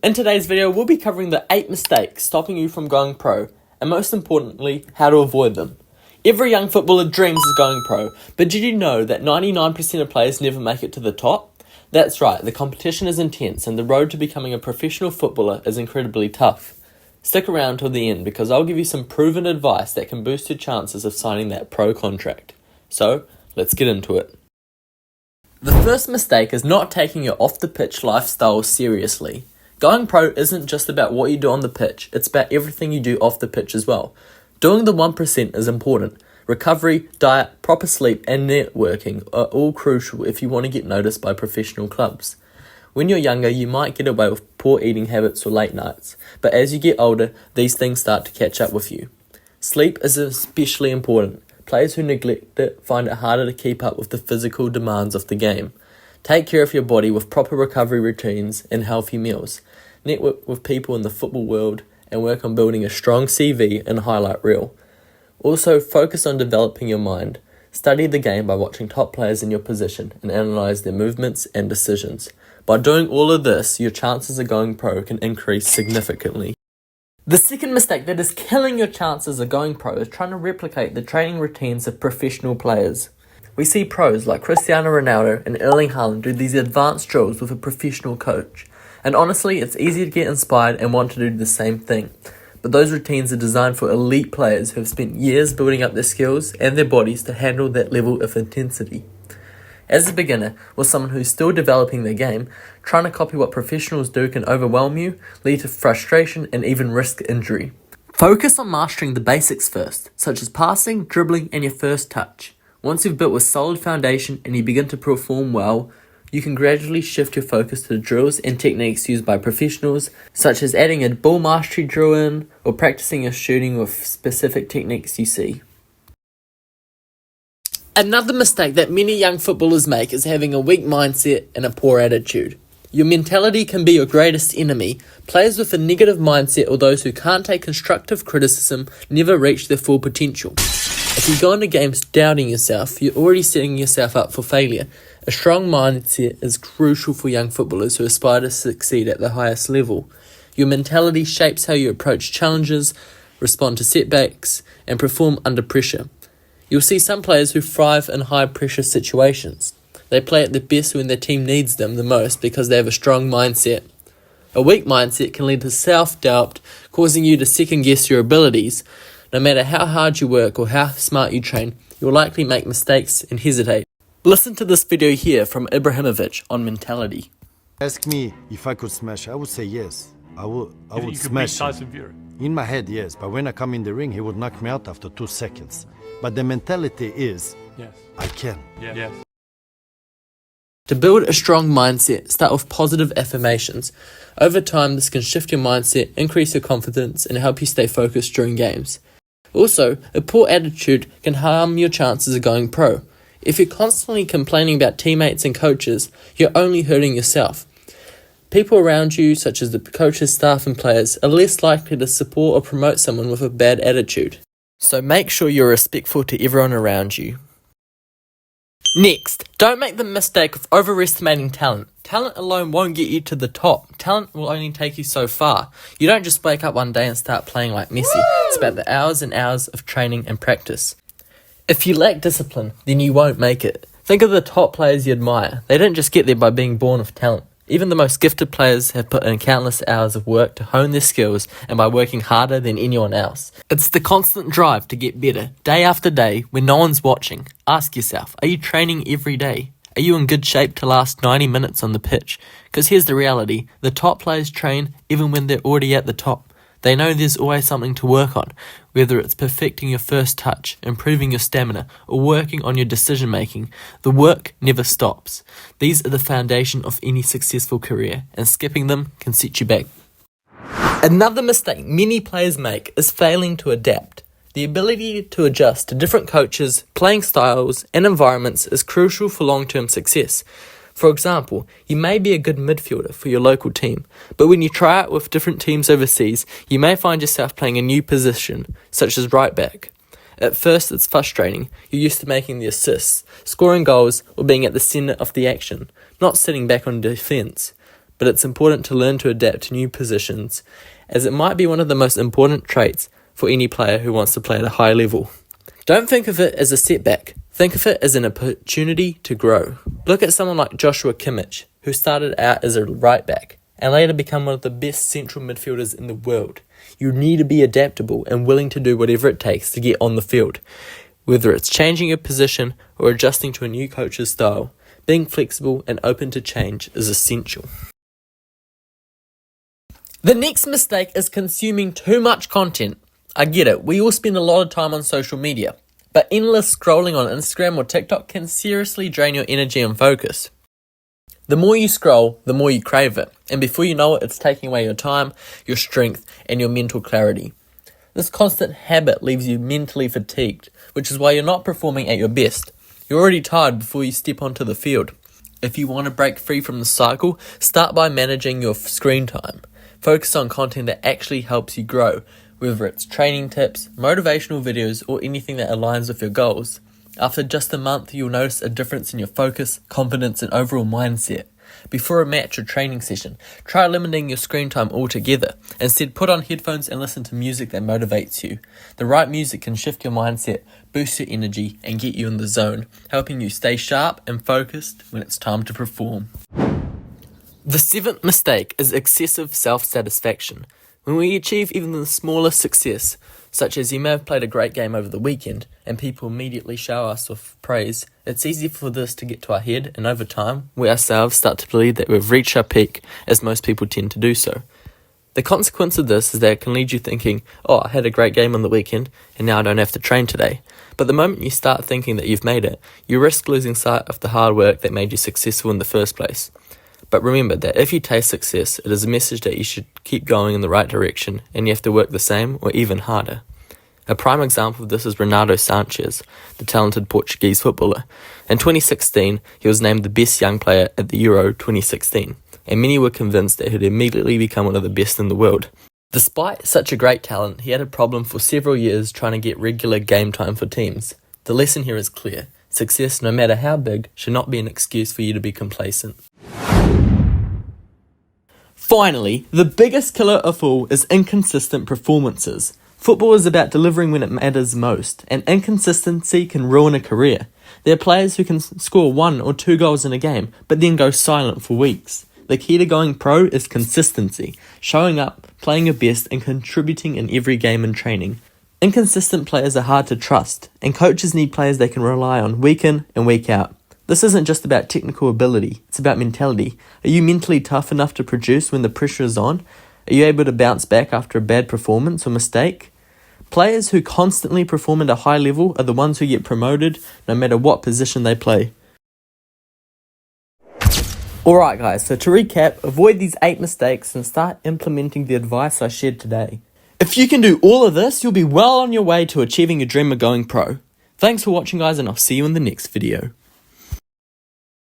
In today's video, we'll be covering the 8 mistakes stopping you from going pro, and most importantly, how to avoid them. Every young footballer dreams of going pro, but did you know that 99% of players never make it to the top? That's right, the competition is intense and the road to becoming a professional footballer is incredibly tough. Stick around till the end because I'll give you some proven advice that can boost your chances of signing that pro contract. So, let's get into it. The first mistake is not taking your off-the-pitch lifestyle seriously. Going pro isn't just about what you do on the pitch, it's about everything you do off the pitch as well. Doing the 1% is important. Recovery, diet, proper sleep and networking are all crucial if you want to get noticed by professional clubs. When you're younger, you might get away with poor eating habits or late nights, but as you get older, these things start to catch up with you. Sleep is especially important. Players who neglect it find it harder to keep up with the physical demands of the game. Take care of your body with proper recovery routines and healthy meals. Network with people in the football world and work on building a strong CV and highlight reel. Also, focus on developing your mind. Study the game by watching top players in your position and analyse their movements and decisions. By doing all of this, your chances of going pro can increase significantly. The second mistake that is killing your chances of going pro is trying to replicate the training routines of professional players. We see pros like Cristiano Ronaldo and Erling Haaland do these advanced drills with a professional coach. And honestly, it's easy to get inspired and want to do the same thing. But those routines are designed for elite players who have spent years building up their skills and their bodies to handle that level of intensity. As a beginner, or someone who's still developing their game, trying to copy what professionals do can overwhelm you, lead to frustration, and even risk injury. Focus on mastering the basics first, such as passing, dribbling, and your first touch. Once you've built a solid foundation and you begin to perform well, you can gradually shift your focus to the drills and techniques used by professionals, such as adding a ball mastery drill in, or practicing your shooting with specific techniques you see. Another mistake that many young footballers make is having a weak mindset and a poor attitude. Your mentality can be your greatest enemy. Players with a negative mindset or those who can't take constructive criticism never reach their full potential. If you go into games doubting yourself, you're already setting yourself up for failure. A strong mindset is crucial for young footballers who aspire to succeed at the highest level. Your mentality shapes how you approach challenges, respond to setbacks, and perform under pressure. You'll see some players who thrive in high-pressure situations. They play at their best when their team needs them the most because they have a strong mindset. A weak mindset can lead to self-doubt, causing you to second-guess your abilities. No matter how hard you work or how smart you train, you'll likely make mistakes and hesitate. Listen to this video here from Ibrahimovic on mentality. Ask me if I could smash. I would say yes. I would smash him. In my head, yes. But when I come in the ring, he would knock me out after 2 seconds. But the mentality is, yes, I can. Yes. To build a strong mindset, start with positive affirmations. Over time, this can shift your mindset, increase your confidence, and help you stay focused during games. Also, a poor attitude can harm your chances of going pro. If you're constantly complaining about teammates and coaches, you're only hurting yourself. People around you, such as the coaches, staff, and players, are less likely to support or promote someone with a bad attitude. So make sure you're respectful to everyone around you. Next, don't make the mistake of overestimating talent. Talent alone won't get you to the top. Talent will only take you so far. You don't just wake up one day and start playing like Messi. It's about the hours and hours of training and practice. If you lack discipline, then you won't make it. Think of the top players you admire. They didn't just get there by being born with talent. Even the most gifted players have put in countless hours of work to hone their skills and by working harder than anyone else. It's the constant drive to get better, day after day, when no one's watching. Ask yourself, are you training every day? Are you in good shape to last 90 minutes on the pitch? Because here's the reality, the top players train even when they're already at the top. They know there's always something to work on, whether it's perfecting your first touch, improving your stamina, or working on your decision making. The work never stops. These are the foundation of any successful career, and skipping them can set you back. Another mistake many players make is failing to adapt. The ability to adjust to different coaches, playing styles, and environments is crucial for long-term success. For example, you may be a good midfielder for your local team, but when you try out with different teams overseas, you may find yourself playing a new position, such as right back. At first, it's frustrating. You're used to making the assists, scoring goals, or being at the centre of the action, not sitting back on defence. but it's important to learn to adapt to new positions, as it might be one of the most important traits for any player who wants to play at a high level. Don't think of it as a setback. Think of it as an opportunity to grow. Look at someone like Joshua Kimmich, who started out as a right back and later become one of the best central midfielders in the world. You need to be adaptable and willing to do whatever it takes to get on the field. Whether it's changing your position or adjusting to a new coach's style, being flexible and open to change is essential. The next mistake is consuming too much content. I get it, we all spend a lot of time on social media, but endless scrolling on Instagram or TikTok can seriously drain your energy and focus. The more you scroll, the more you crave it, and before you know it, it's taking away your time, your strength, and your mental clarity. This constant habit leaves you mentally fatigued, which is why you're not performing at your best. You're already tired before you step onto the field. If you want to break free from the cycle, start by managing your screen time. Focus on content that actually helps you grow, whether it's training tips, motivational videos, or anything that aligns with your goals. After just a month, you'll notice a difference in your focus, confidence, and overall mindset. Before a match or training session, try limiting your screen time altogether. Instead, put on headphones and listen to music that motivates you. The right music can shift your mindset, boost your energy, and get you in the zone, helping you stay sharp and focused when it's time to perform. The seventh mistake is excessive self-satisfaction. When we achieve even the smallest success, such as you may have played a great game over the weekend and people immediately shower us with praise, it's easy for this to get to our head, and over time, we ourselves start to believe that we've reached our peak, as most people tend to do so. The consequence of this is that it can lead you thinking, oh, I had a great game on the weekend and now I don't have to train today. But the moment you start thinking that you've made it, you risk losing sight of the hard work that made you successful in the first place. But remember that if you taste success, it is a message that you should keep going in the right direction and you have to work the same or even harder. A prime example of this is Renato Sanchez, the talented Portuguese footballer. In 2016, he was named the best young player at the Euro 2016, and many were convinced that he'd immediately become one of the best in the world. Despite such a great talent, he had a problem for several years trying to get regular game time for teams. The lesson here is clear. Success, no matter how big, should not be an excuse for you to be complacent. Finally, the biggest killer of all is inconsistent performances. Football is about delivering when it matters most, and inconsistency can ruin a career. There are players who can score 1 or 2 goals in a game, but then go silent for weeks. The key to going pro is consistency, showing up, playing your best, and contributing in every game and training. Inconsistent players are hard to trust, and coaches need players they can rely on week in and week out. This isn't just about technical ability, it's about mentality. Are you mentally tough enough to produce when the pressure is on? Are you able to bounce back after a bad performance or mistake? Players who constantly perform at a high level are the ones who get promoted no matter what position they play. Alright guys, so to recap, avoid these 8 mistakes and start implementing the advice I shared today. If you can do all of this, you'll be well on your way to achieving your dream of going pro. Thanks for watching guys, and I'll see you in the next video.